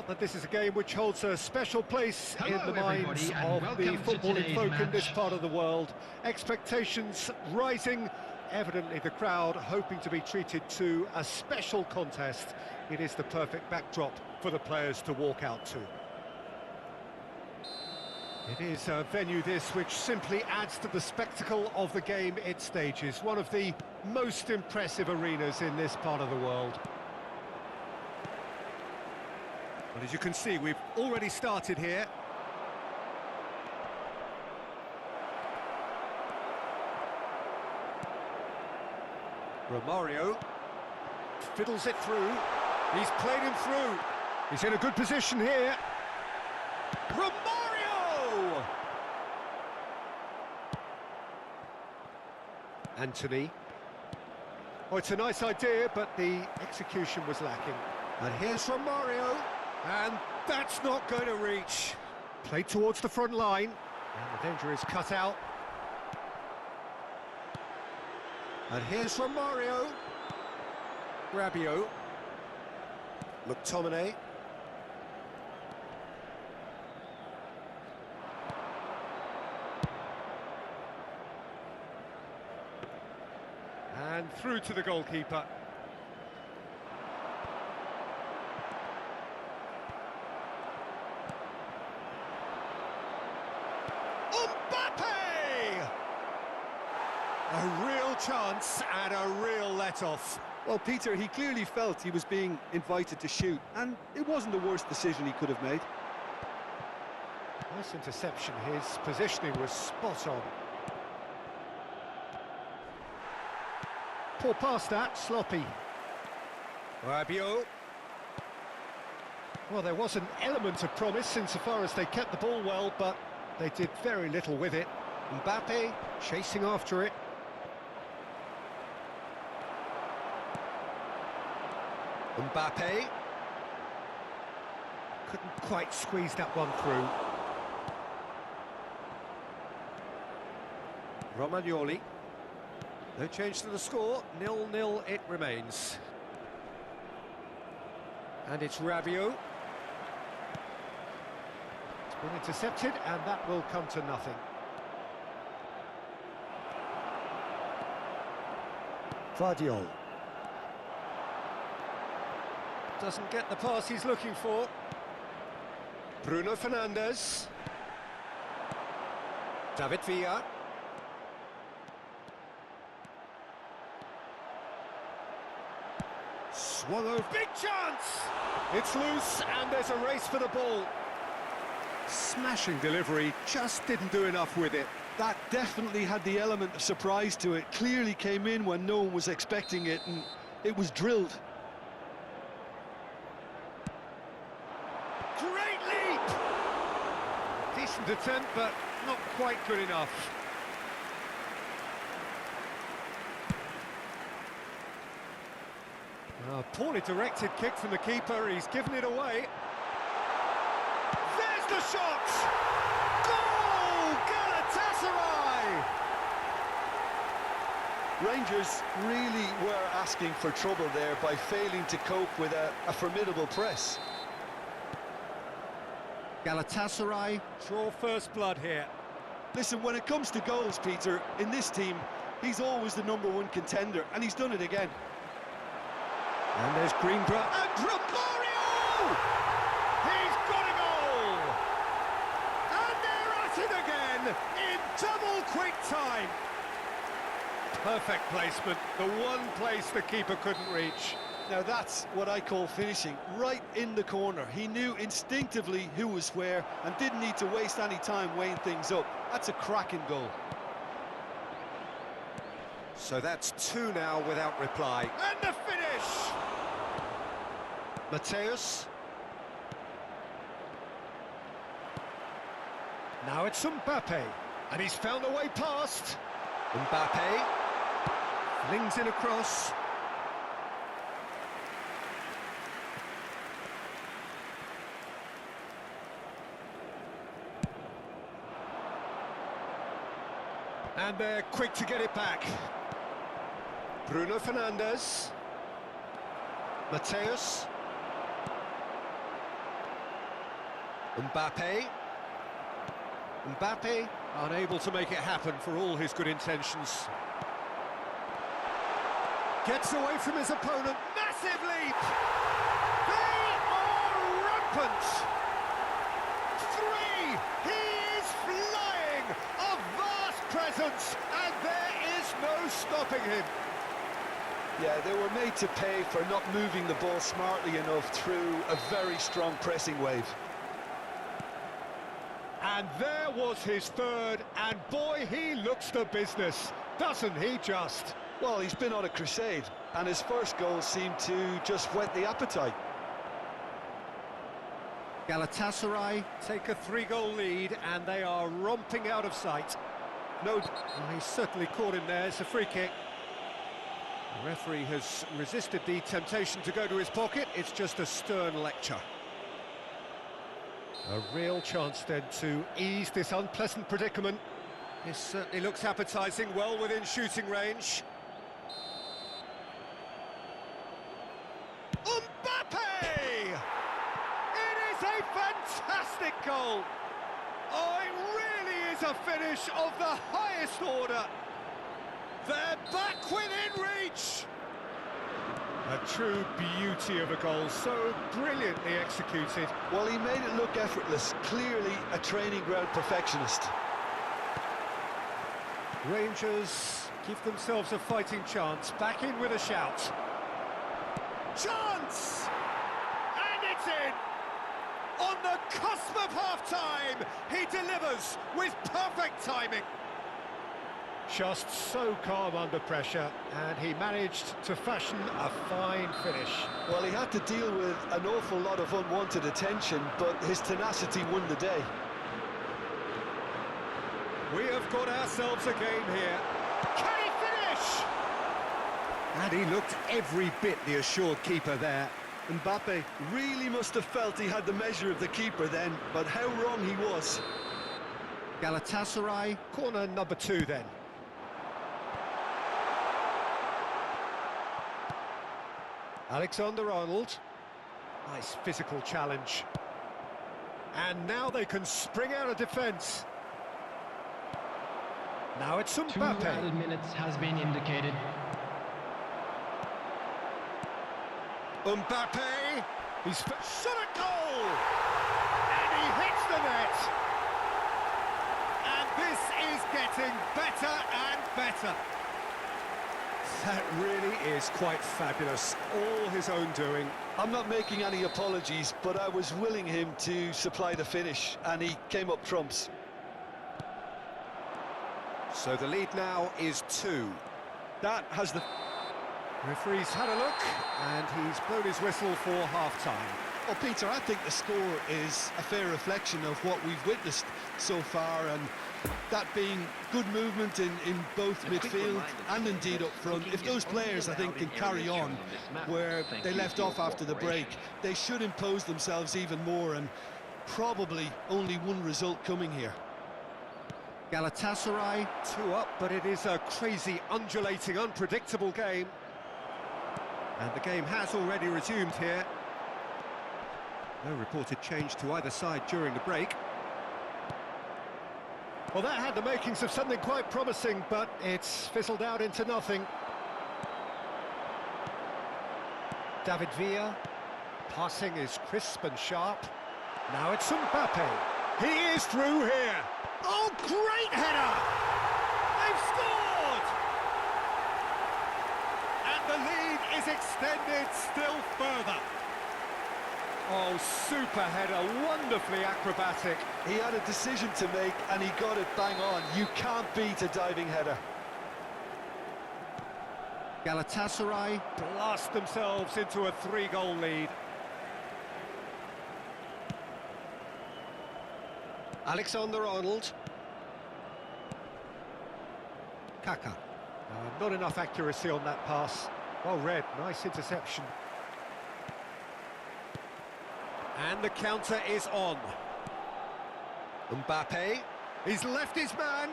that this is a game which holds a special place in the minds of the footballing folk in this part of the world. Expectations rising, evidently the crowd hoping to be treated to a special contest. It is the perfect backdrop for the players to walk out to. It is a venue this which simply adds to the spectacle of the game it stages. One of the most impressive arenas in this part of the world. Well, as you can see, we've already started here. Romario fiddles it through. He's played him through. He's in a good position here. Romario! Anthony. Oh, it's a nice idea, but the execution was lacking. And here's Romario. And that's not going to reach. Played towards the front line. And the danger is cut out. And here's Romario. Rabiot. McTominay. And through to the goalkeeper. A real chance and a real let-off. Well, Peter, he clearly felt he was being invited to shoot, and it wasn't the worst decision he could have made. Nice interception. His positioning was spot on. Poor pass that, sloppy. Rabiot. Well, there was an element of promise insofar as they kept the ball well, but they did very little with it. Mbappe chasing after it. Mbappe couldn't quite squeeze that one through. Romagnoli. No change to the score, 0-0 it remains. And it's Rabiot. It's been intercepted and that will come to nothing. Vardiol. Doesn't get the pass he's looking for. Bruno Fernandes. David Villa. Swung over. Big chance! It's loose and there's a race for the ball. Smashing delivery, just didn't do enough with it. That definitely had the element of surprise to it. Clearly came in when no one was expecting it, and it was drilled. Great leap! Decent attempt, but not quite good enough. A poorly directed kick from the keeper, he's given it away. There's the shot! Goal! Galatasaray! Rangers really were asking for trouble there by failing to cope with a formidable press. Galatasaray draw first blood here. Listen, when it comes to goals, Peter, in this team, he's always the #1 contender, and he's done it again. And there's Greenborough. And Romario! He's got a goal! And they're at it again in double quick time. Perfect placement, the one place the keeper couldn't reach. Now that's what I call finishing, right in the corner. He knew instinctively who was where and didn't need to waste any time weighing things up. That's a cracking goal. So that's 2 now without reply. And the finish! Mateus. Now it's Mbappe. And he's found a way past. Mbappe flings in across. And they're quick to get it back. Bruno Fernandes. Mateus. Mbappe. Mbappe unable to make it happen for all his good intentions. Gets away from his opponent. Massive leap! They are rampant! 3! He is flying! A vast presence, and there is no stopping him. Yeah, they were made to pay for not moving the ball smartly enough through a very strong pressing wave. And there was his third, and boy, he looks the business, doesn't he just? Well, he's been on a crusade, and his first goal seemed to just whet the appetite. Galatasaray take a 3-goal lead, and they are romping out of sight. No, he certainly caught him there. It's a free kick. The referee has resisted the temptation to go to his pocket. It's just a stern lecture. A real chance then to ease this unpleasant predicament. This certainly looks appetising, well within shooting range. Mbappe! It is a fantastic goal! Oh, it really is a finish of the highest order. They're back within reach! A true beauty of a goal, so brilliantly executed. Well, he made it look effortless, clearly a training ground perfectionist. Rangers give themselves a fighting chance, back in with a shout. Chance! And it's in! On the cusp of half-time, he delivers with perfect timing. Just so calm under pressure, and he managed to fashion a fine finish. Well, he had to deal with an awful lot of unwanted attention, but his tenacity won the day. We have got ourselves a game here. Can he finish? And he looked every bit the assured keeper there. Mbappe really must have felt he had the measure of the keeper then, but how wrong he was. Galatasaray, corner number 2 then. Alexander-Arnold. Nice physical challenge. And now they can spring out of defence. Now it's 2 Mbappe. added minutes has been indicated. Mbappe. He's shot a goal! And he hits the net. And this is getting better and better. That really is quite fabulous. All his own doing. I'm not making any apologies, but I was willing him to supply the finish, and he came up trumps. So the lead now is 2. That has the... Referee's had a look, and he's blown his whistle for half-time. Well, Peter, I think the score is a fair reflection of what we've witnessed so far, and that being good movement in both midfield and indeed up front. If those players, I think, can carry on where they left off after the break, they should impose themselves even more, and probably only one result coming here. Galatasaray 2 up, but it is a crazy, undulating, unpredictable game. And the game has already resumed here. No reported change to either side during the break. Well, that had the makings of something quite promising, but it's fizzled out into nothing. David Villa. Passing is crisp and sharp. Now it's Mbappe. He is through here. Oh, great header! They've scored! And the lead is extended still further. Oh, super header, wonderfully acrobatic. He had a decision to make, and he got it bang on. You can't beat a diving header. Galatasaray blast themselves into a 3-goal lead. Alexander-Arnold. Kaka. Not enough accuracy on that pass. Well read, nice interception. And the counter is on. Mbappe. He's left his man.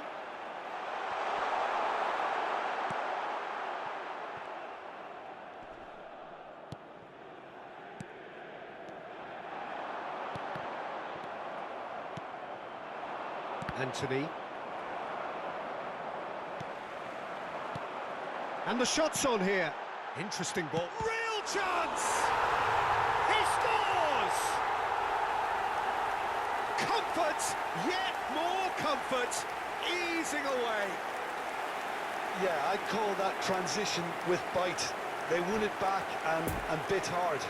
Anthony. And the shot's on here. Interesting ball. Real chance! He scores! Comfort, yet more comfort, easing away. Yeah, I'd call that transition with bite. They won it back and bit hard.